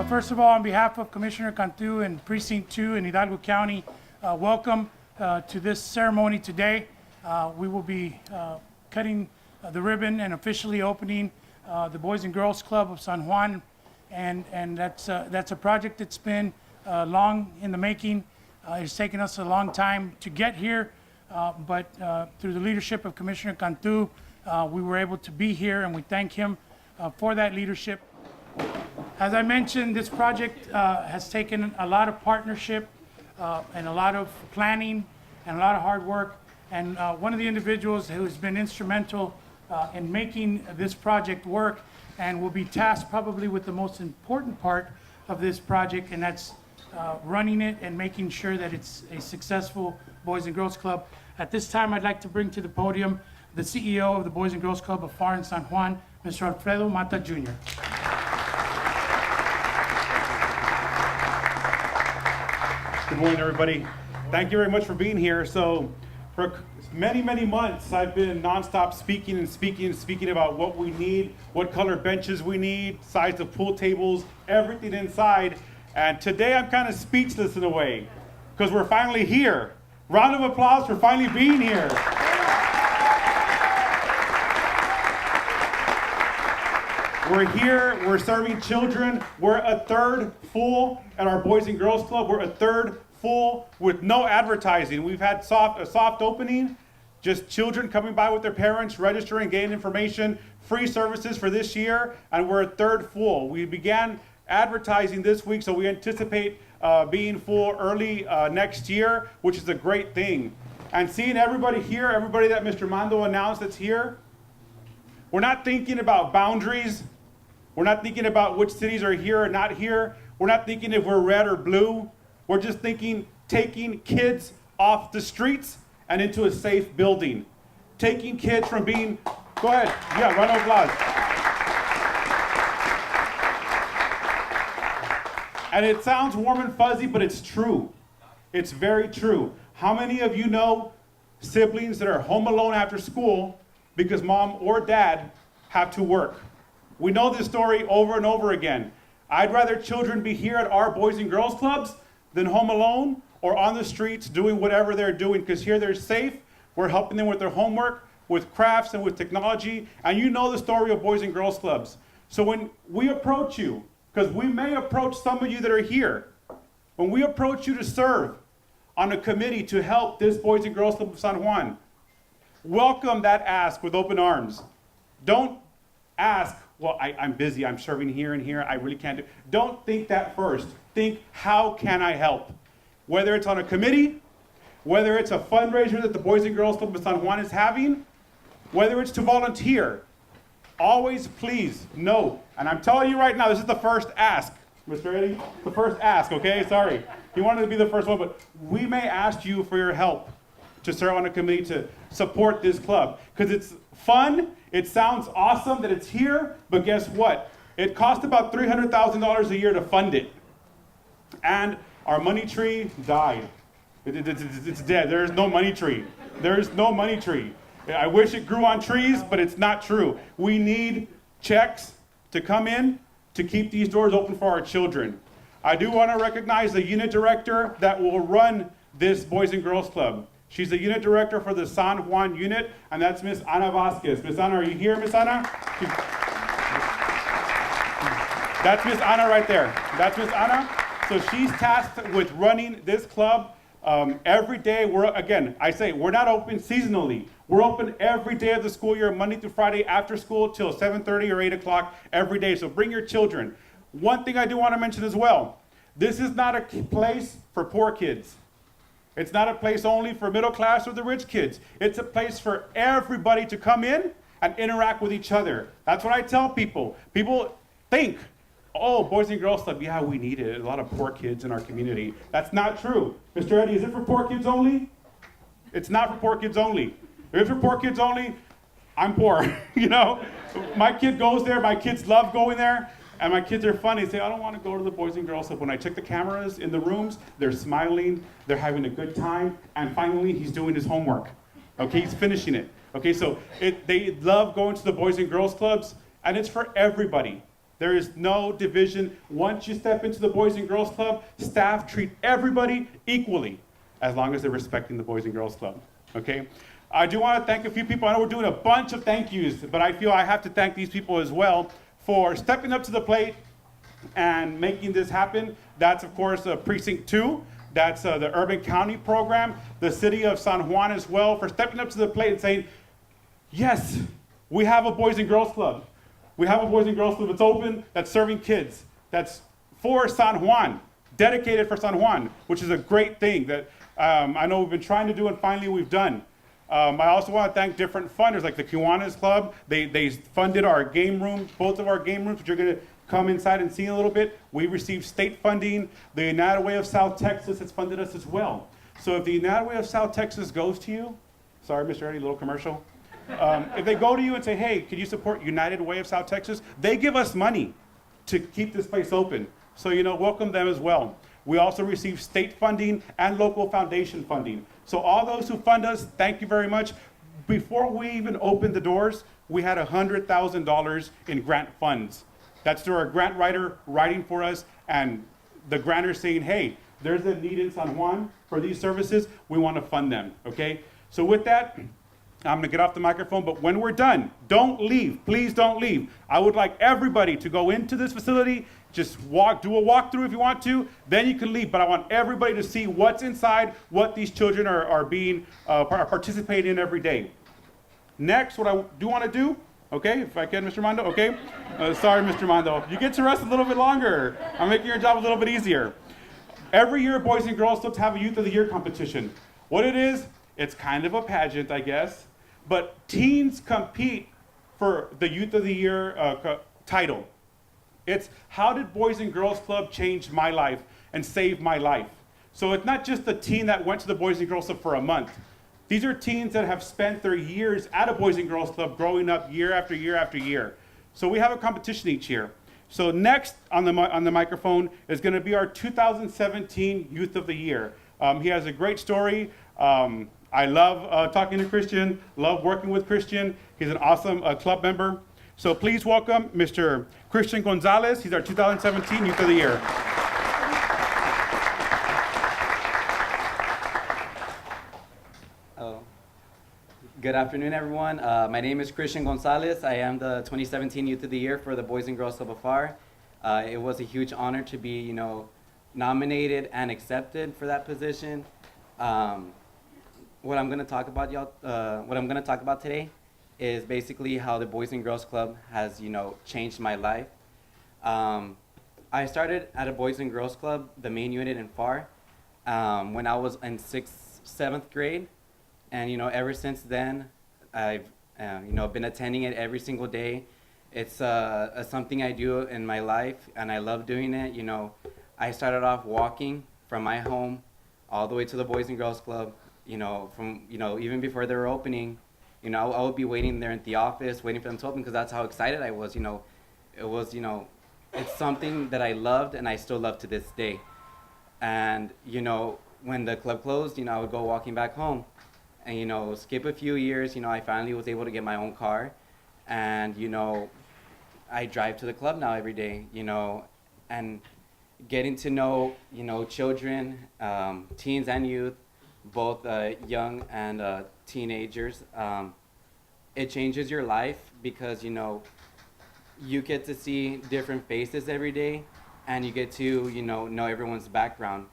First of all, on behalf of Commissioner Cantu and Precinct 2 in Hidalgo County, welcome to this ceremony today. We will be cutting the ribbon and officially opening the Boys and Girls Club of San Juan, and that's a project that's been long in the making. It's taken us a long time to get here, but through the leadership of Commissioner Cantu, we were able to be here, and we thank him for that leadership. As I mentioned, this project has taken a lot of partnership and a lot of planning and a lot of hard work. And one of the individuals who's been instrumental in making this project work and will be tasked probably with the most important part of this project, and that's running it and making sure that it's a successful Boys and Girls Club. At this time, I'd like to bring to the podium the CEO of the Boys and Girls Club of Pharr in San Juan, Mr. Alfredo Mata Jr. Good morning, everybody. Thank you very much for being here. So for many, many months, I've been nonstop speaking about what we need, what color benches we need, size of pool tables, everything inside. And today I'm kind of speechless in a way, because we're finally here. Round of applause for finally being here. We're here, we're serving children. We're a third full at our Boys and Girls Club. We're a third full with no advertising. We've had a soft opening, just children coming by with their parents, registering, gaining information, free services for this year, and we're a third full. We began advertising this week, so we anticipate being full early next year, which is a great thing. And seeing everybody here, everybody that Mr. Mando announced that's here, we're not thinking about boundaries. We're not thinking about which cities are here or not here. We're not thinking if we're red or blue. We're just thinking taking kids off the streets and into a safe building. Taking kids from being, go ahead, yeah, round of applause. And it sounds warm and fuzzy, but it's true. It's very true. How many of you know siblings that are home alone after school because mom or dad have to work? We know this story over and over again. I'd rather children be here at our Boys and Girls Clubs than home alone or on the streets doing whatever they're doing, because here they're safe. We're helping them with their homework, with crafts, and with technology. And you know the story of Boys and Girls Clubs. So when we approach you, because we may approach some of you that are here, when we approach you to serve on a committee to help this Boys and Girls Club of San Juan, welcome that ask with open arms. Don't ask, well, I'm busy, I'm serving here and here, I really can't do. Don't think that first. Think, how can I help? Whether it's on a committee, whether it's a fundraiser that the Boys and Girls Club of San Juan is having, whether it's to volunteer, always please know. And I'm telling you right now, this is the first ask. Mr. Eddie, the first ask, okay? Sorry. He wanted to be the first one, but we may ask you for your help to serve on a committee to support this club. Because it's fun, it sounds awesome that it's here, but guess what? It costs about $300,000 a year to fund it. And our money tree died. It's dead. There is no money tree. There is no money tree. I wish it grew on trees, but it's not true. We need checks to come in to keep these doors open for our children. I do want to recognize the unit director that will run this Boys and Girls Club. She's the unit director for the San Juan unit, and that's Miss Ana Vasquez. Miss Ana, are you here, Miss Ana? That's Miss Ana right there. That's Miss Ana. So she's tasked with running this club every day. We're not open seasonally. We're open every day of the school year, Monday through Friday after school till 7:30 or 8 o'clock every day. So bring your children. One thing I do want to mention as well, this is not a place for poor kids. It's not a place only for middle class or the rich kids. It's a place for everybody to come in and interact with each other. That's what I tell people. People think, oh, Boys and Girls Club, yeah, we need it. A lot of poor kids in our community. That's not true. Mr. Eddie, is it for poor kids only? It's not for poor kids only. If it's for poor kids only, I'm poor, you know? My kid goes there, my kids love going there, and my kids are funny. They say, I don't want to go to the Boys and Girls Club. When I check the cameras in the rooms, they're smiling, they're having a good time, and finally he's doing his homework. Okay, he's finishing it. Okay, so they love going to the Boys and Girls Clubs, and it's for everybody. There is no division. Once you step into the Boys and Girls Club, staff treat everybody equally, as long as they're respecting the Boys and Girls Club, okay? I do want to thank a few people. I know we're doing a bunch of thank yous, but I feel I have to thank these people as well for stepping up to the plate and making this happen. That's, of course, Precinct 2. That's the Urban County Program. The City of San Juan as well, for stepping up to the plate and saying, yes, we have a Boys and Girls Club. We have a Boys and Girls Club that's open, that's serving kids, that's for San Juan, dedicated for San Juan, which is a great thing that I know we've been trying to do and finally we've done. I also want to thank different funders like the Kiwanis Club. They funded our game room, both of our game rooms, which you're going to come inside and see in a little bit. We received state funding. The United Way of South Texas has funded us as well. So if the United Way of South Texas goes to you, sorry, Mr. Eddie, little commercial. If they go to you and say, hey, could you support United Way of South Texas? They give us money to keep this place open. So, welcome them as well. We also receive state funding and local foundation funding. So all those who fund us, thank you very much. Before we even opened the doors, we had $100,000 in grant funds. That's through our grant writer writing for us, and the grantor saying, hey, there's a need in San Juan for these services. We want to fund them, okay? So with that, I'm gonna get off the microphone, but when we're done, don't leave, please don't leave. I would like everybody to go into this facility, just do a walkthrough if you want to, then you can leave, but I want everybody to see what's inside, what these children are participating in every day. Next, what I do want to do, okay, if I can, Mr. Mondo, okay? Sorry, Mr. Mondo. You get to rest a little bit longer. I'm making your job a little bit easier. Every year, Boys and Girls Clubs have a Youth of the Year competition. What it is, it's kind of a pageant, I guess, but teens compete for the Youth of the Year title. It's how did Boys and Girls Club change my life and save my life? So it's not just the teen that went to the Boys and Girls Club for a month. These are teens that have spent their years at a Boys and Girls Club growing up year after year after year. So we have a competition each year. So next on the microphone is going to be our 2017 Youth of the Year. He has a great story. I love talking to Christian, love working with Christian. He's an awesome club member. So please welcome Mr. Christian Gonzalez. He's our 2017 Youth of the Year. Good afternoon, everyone. My name is Christian Gonzalez. I am the 2017 Youth of the Year for the Boys and Girls Club of Pharr. It was a huge honor to be, nominated and accepted for that position. What I'm going to talk about today is basically how the Boys and Girls Club has, changed my life. I started at a Boys and Girls Club, the main unit in Pharr, when I was in 6th, 7th grade. And, ever since then, I've, been attending it every single day. It's something I do in my life, and I love doing it. I started off walking from my home all the way to the Boys and Girls Club, even before they were opening. I would be waiting there at the office, waiting for them to open, because that's how excited I was. It was, it's something that I loved, and I still love to this day. And, when the club closed, I would go walking back home. And, skip a few years, I finally was able to get my own car. And, I drive to the club now every day, and getting to know, children, teens and youth, both young and teenagers. It changes your life because, you get to see different faces every day, and you get to, know everyone's background,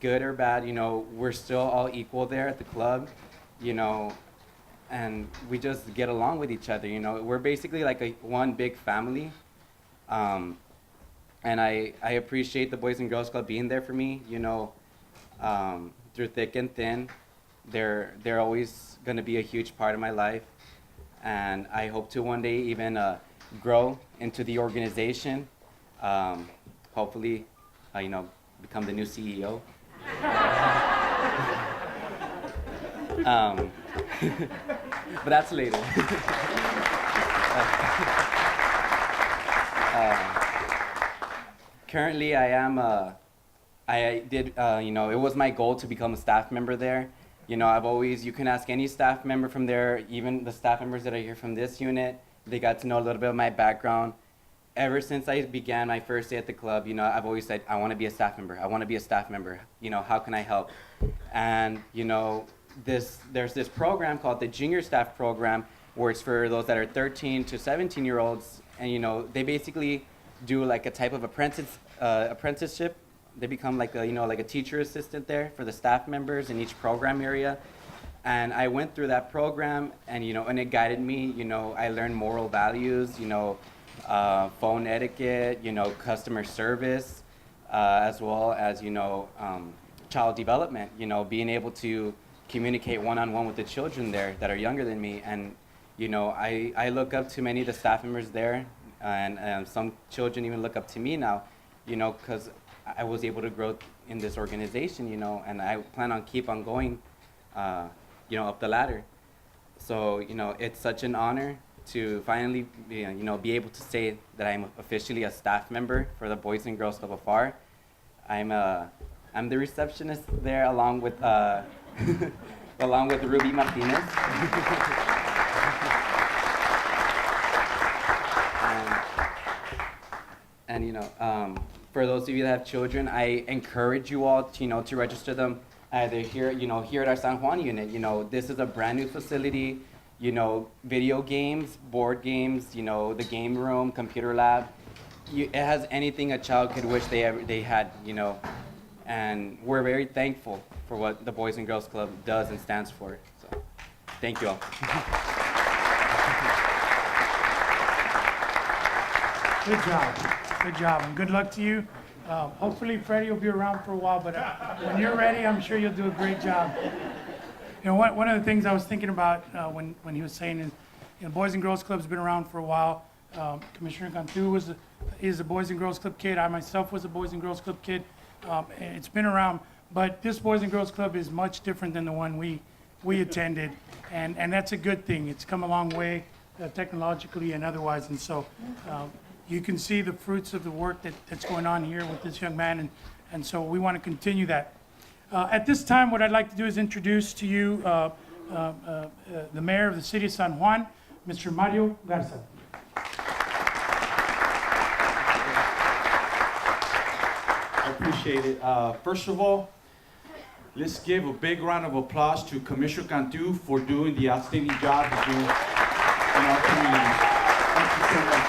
good or bad, we're still all equal there at the club, and we just get along with each other, We're basically like one big family, and I appreciate the Boys and Girls Club being there for me, through thick and thin. They're always going to be a huge part of my life, and I hope to one day even grow into the organization, hopefully, become the new CEO. But that's later. Currently, it was my goal to become a staff member there. You can ask any staff member from there, even the staff members that are here from this unit. They got to know a little bit of my background. ever since I began my first day at the club, I've always said, I want to be a staff member. I want to be a staff member. How can I help? And, there's this program called the Junior Staff Program, where it's for those that are 13 to 17-year-olds. And, they basically do like a type of apprenticeship. They become like a teacher assistant there for the staff members in each program area. And I went through that program, and and it guided me. I learned moral values, phone etiquette, customer service, as well as child development. Being able to communicate one-on-one with the children there that are younger than me. And I look up to many of the staff members there, and some children even look up to me now, because I was able to grow in this organization, and I plan on keep on going, up the ladder. So, it's such an honor to finally, be able to say that I'm officially a staff member for the Boys and Girls Club of Pharr. I'm the receptionist there, along with along with Ruby Martinez. And for those of you that have children, I encourage you all to, to register them either here, here at our San Juan unit. This is a brand new facility, video games, board games, the game room, computer lab. It has anything a child could wish they had, and we're very thankful for what the Boys and Girls Club does and stands for. So, thank you all. Good job. Good job, and good luck to you. Hopefully Freddie will be around for a while, but when you're ready, I'm sure you'll do a great job. One of the things I was thinking about when he was saying is, Boys and Girls Club's been around for a while. Commissioner Cantu is a Boys and Girls Club kid. I myself was a Boys and Girls Club kid. And it's been around, but this Boys and Girls Club is much different than the one we attended, and that's a good thing. It's come a long way technologically and otherwise, and so you can see the fruits of the work that's going on here with this young man, and so we want to continue that. At this time, what I'd like to do is introduce to you the mayor of the City of San Juan, Mr. Mario Garza. I appreciate it. First of all, let's give a big round of applause to Commissioner Cantu for doing the outstanding job he's doing in our community. Thank you so much.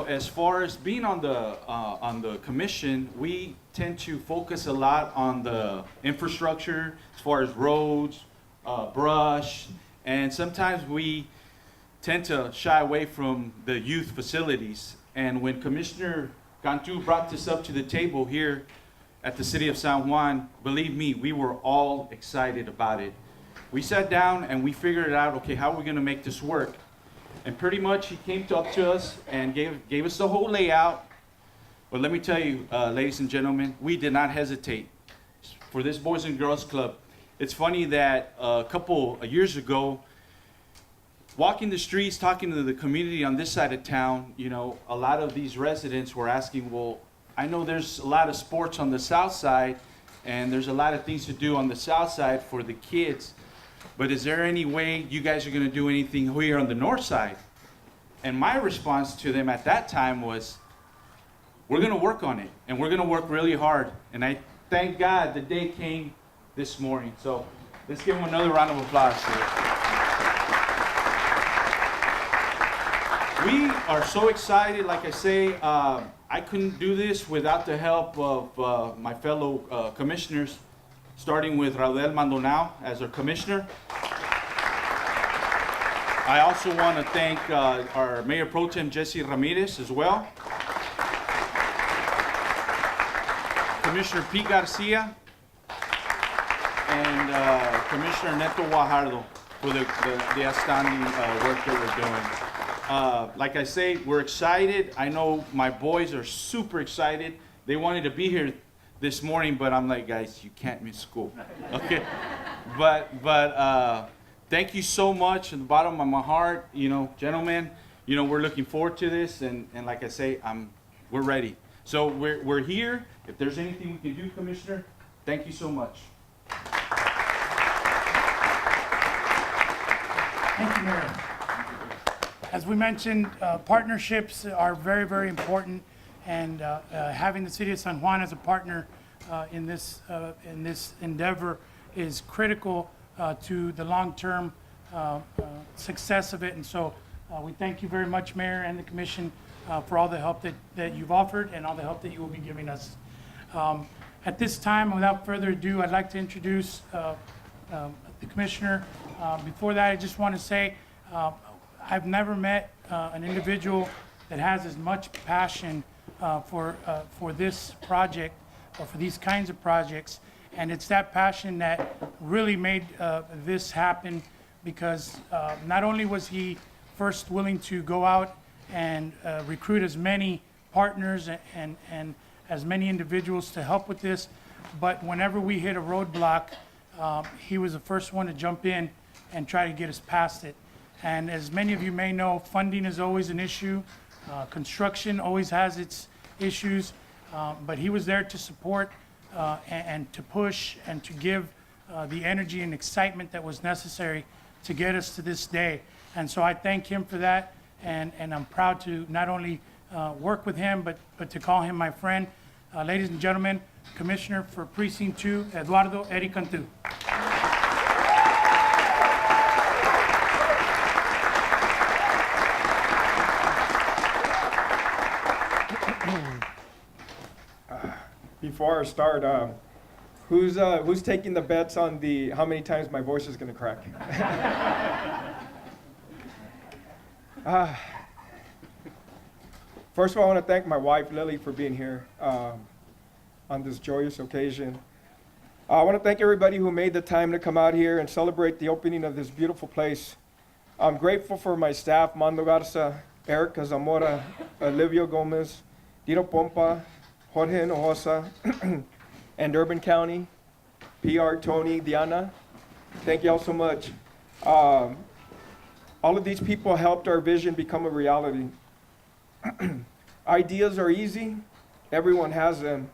As far as being on the commission, we tend to focus a lot on the infrastructure, as far as roads, brush, and sometimes we tend to shy away from the youth facilities. And when Commissioner Cantu brought this up to the table here at the City of San Juan, believe me, we were all excited about it. We sat down and we figured out, okay, how are we gonna make this work? And pretty much he came up to us and gave us the whole layout. But let me tell you, ladies and gentlemen, we did not hesitate. For this Boys and Girls Club, it's funny that a couple of years ago, walking the streets, talking to the community on this side of town, a lot of these residents were asking, well, I know there's a lot of sports on the south side, and there's a lot of things to do on the south side for the kids, but is there any way you guys are gonna do anything here on the north side? And my response to them at that time was, we're gonna work on it, and we're gonna work really hard. And I thank God the day came this morning. So let's give them another round of applause here. We are so excited. Like I say, I couldn't do this without the help of my fellow commissioners, starting with Raudel Maldonado as our commissioner. I also want to thank our Mayor Pro Tem, Jesse Ramirez, as well. Commissioner Pete Garcia and Commissioner Neto Guajardo for the outstanding work that we're doing. Like I say, we're excited. I know my boys are super excited. They wanted to be here this morning, but I'm like, guys, you can't miss school. Okay, but thank you so much from the bottom of my heart, gentlemen. We're looking forward to this, and like I say, we're ready. So we're here. If there's anything we can do, Commissioner, thank you so much. Thank you, Mayor. As we mentioned, partnerships are very, very important, and having the City of San Juan as a partner in this endeavor is critical to the long-term success of it. And so we thank you very much, Mayor and the Commission, for all the help that you've offered and all the help that you will be giving us. At this time, without further ado, I'd like to introduce the Commissioner. Before that, I just want to say I've never met an individual that has as much passion for this project or for these kinds of projects. And it's that passion that really made this happen, because not only was he first willing to go out and recruit as many partners and as many individuals to help with this, but whenever we hit a roadblock, he was the first one to jump in and try to get us past it. And as many of you may know, funding is always an issue. Construction always has its issues, but he was there to support and to push and to give the energy and excitement that was necessary to get us to this day. And so I thank him for that, and I'm proud to not only work with him, but to call him my friend. Ladies and gentlemen, Commissioner for Precinct 2, Eduardo Cantu. Before I start, who's taking the bets on how many times my voice is going to crack? First of all, I want to thank my wife, Lily, for being here on this joyous occasion. I want to thank everybody who made the time to come out here and celebrate the opening of this beautiful place. I'm grateful for my staff, Mando Garza, Erica Zamora, Olivia Gomez, Dino Pompa, Jorge Hinojosa, and Urban County, PR, Tony, Diana. Thank you all so much. All of these people helped our vision become a reality. Ideas are easy, everyone has them.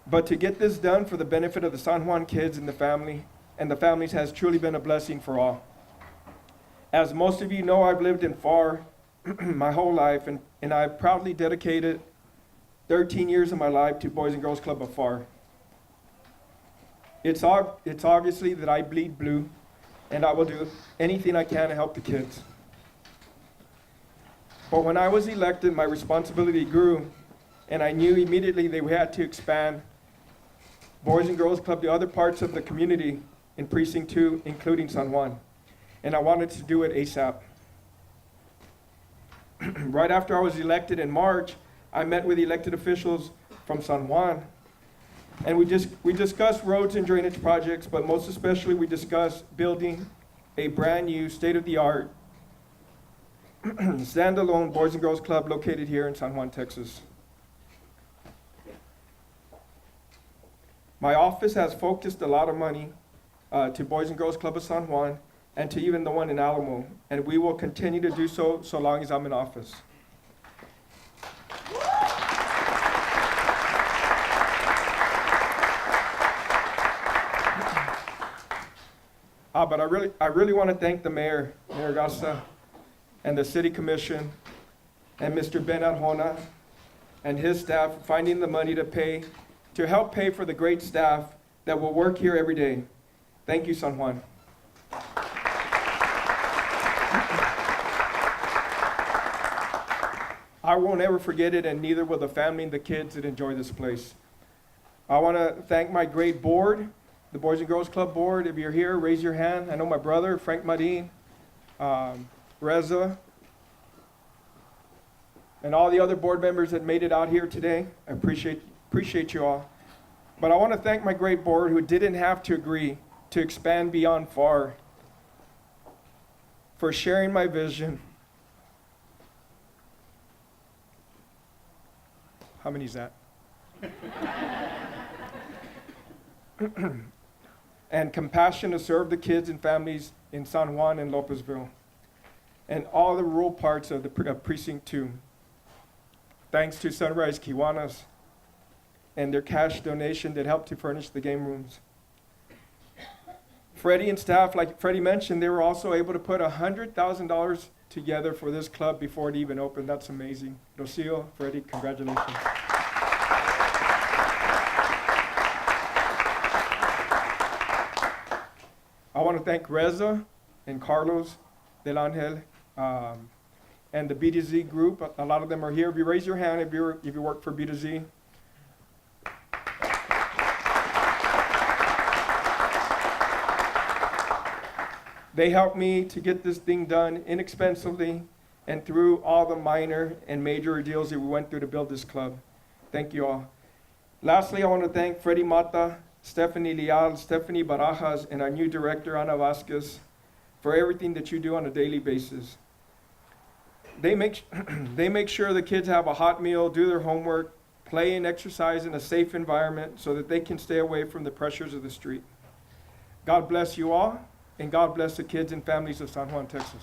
But to get this done for the benefit of the San Juan kids and the families has truly been a blessing for all. As most of you know, I've lived in Pharr my whole life, and I've proudly dedicated 13 years of my life to Boys and Girls Club of Pharr. It's obviously that I bleed blue, and I will do anything I can to help the kids. But when I was elected, my responsibility grew, and I knew immediately they had to expand Boys and Girls Club to other parts of the community in Precinct 2, including San Juan. And I wanted to do it ASAP. Right after I was elected in March, I met with elected officials from San Juan, and we discussed roads and drainage projects, but most especially we discussed building a brand new state-of-the-art standalone Boys and Girls Club located here in San Juan, Texas. My office has focused a lot of money to Boys and Girls Club of San Juan and to even the one in Alamo, and we will continue to do so long as I'm in office. But I really want to thank the Mayor Garza, and the City Commission, and Mr. Ben Arjona, and his staff for finding the money to help pay for the great staff that will work here every day. Thank you, San Juan. I won't ever forget it, and neither will the family and the kids that enjoy this place. I want to thank my great board, the Boys and Girls Club board. If you're here, raise your hand. I know my brother, Frank Marin, Reza, and all the other board members that made it out here today. I appreciate you all. But I want to thank my great board who didn't have to agree to expand beyond Pharr, for sharing my vision. How many is that? And compassion to serve the kids and families in San Juan and Lopezville, and all the rural parts of the Precinct 2. Thanks to Sunrise Kiwanis and their cash donation that helped to furnish the game rooms. Freddie and staff, like Freddie mentioned, they were also able to put $100,000 together for this club before it even opened. That's amazing. Rocio, Freddie, congratulations. I want to thank Reza and Carlos Del Angel and the B2Z group. A lot of them are here. If you raise your hand, if you work for B2Z. They helped me to get this thing done inexpensively and through all the minor and major deals that we went through to build this club. Thank you all. Lastly, I want to thank Freddie Mata, Stephanie Leal, Stephanie Barajas, and our new director, Ana Vasquez, for everything that you do on a daily basis. They make sure the kids have a hot meal, do their homework, play and exercise in a safe environment so that they can stay away from the pressures of the street. God bless you all, and God bless the kids and families of San Juan, Texas.